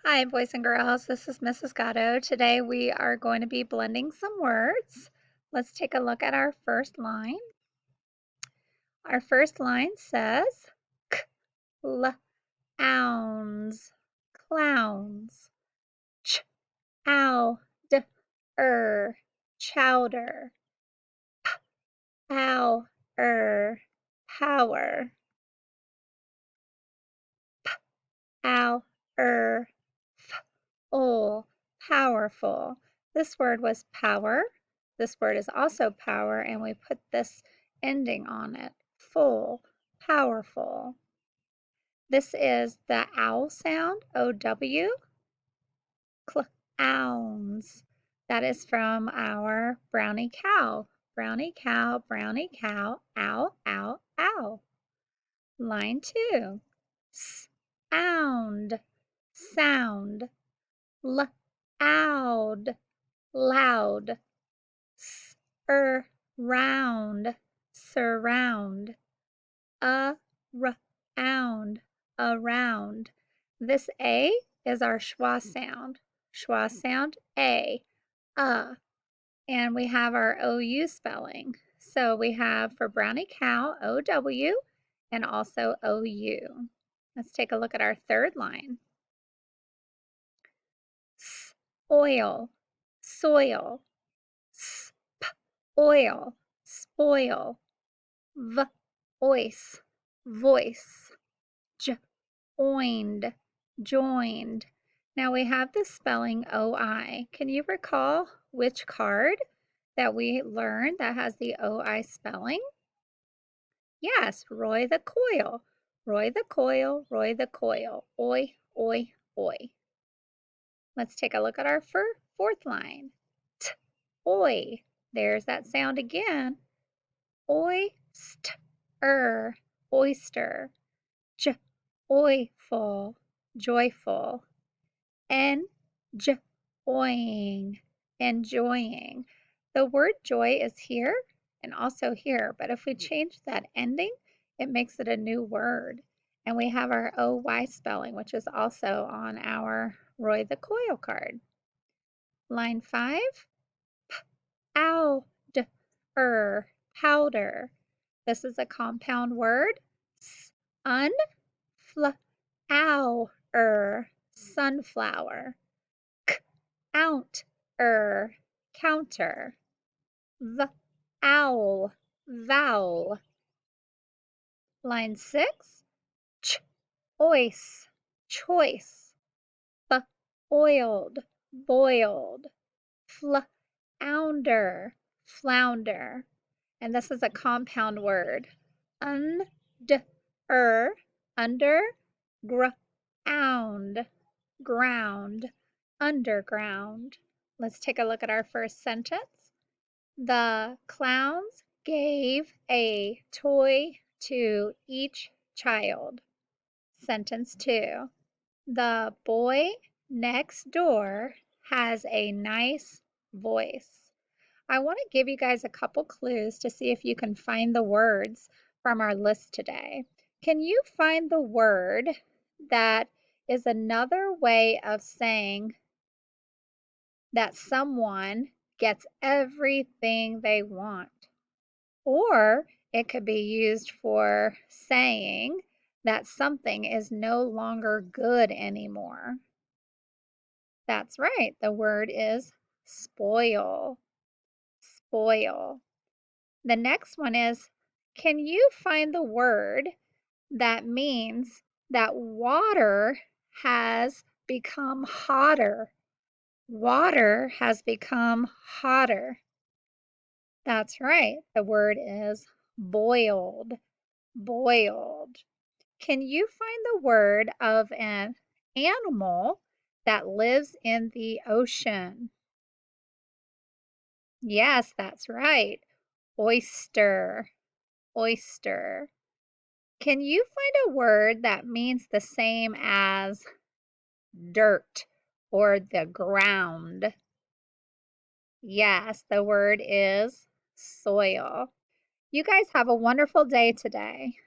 Hi, boys and girls. This is Mrs. Gatto. Today we are going to be blending some words. Let's take a look at our first line. Our first line says clowns, clowns. Chowder, chowder. Power, power. Power, full, powerful. This word was power. This word is also power, and we put this ending on it. Full, powerful. This is the owl sound, O-W. Clowns. That is from our brownie cow. Brownie cow, ow, ow, ow. Line 2. Sound, sound. Loud, loud. Surround, surround. Around, around. This A is our schwa sound. Schwa sound, A, and we have our OU spelling. So we have for brownie cow, OW, and also OU. Let's take a look at our third line. Oil, soil. Oil, spoil. Voice, voice. Joined, joined. Now we have the spelling OI. Can you recall which card that we learned that has the OI spelling? Yes, Roy the Coil. Roy the Coil, Roy the Coil. Oi, oi, oi. Let's take a look at our fourth line. Oi. There's that sound again. Oyster, oyster. Joyful, joyful. Enjoying, enjoying. The word joy is here and also here, but if we change that ending, it makes it a new word. And we have our OY spelling, which is also on our Roy the Coil card. Line 5, powder, powder. This is a compound word. Sunflower, sunflower. Counter, counter. Owl, vowel. Line 6, choice, choice. Boiled, boiled. Flounder, flounder. And this is a compound word. Under, under, ground, ground, underground. Let's take a look at our first sentence. The clowns gave a toy to each child. Sentence 2. The boy next door has a nice voice. I want to give you guys a couple clues to see if you can find the words from our list today. Can you find the word that is another way of saying that someone gets everything they want? Or it could be used for saying that something is no longer good anymore. That's right, the word is spoil, spoil. The next one is, can you find the word that means that water has become hotter? Water has become hotter. That's right, the word is boiled, boiled. Can you find the word of an animal that lives in the ocean? Yes, that's right. Oyster, oyster. Can you find a word that means the same as dirt or the ground? Yes, the word is soil. You guys have a wonderful day today.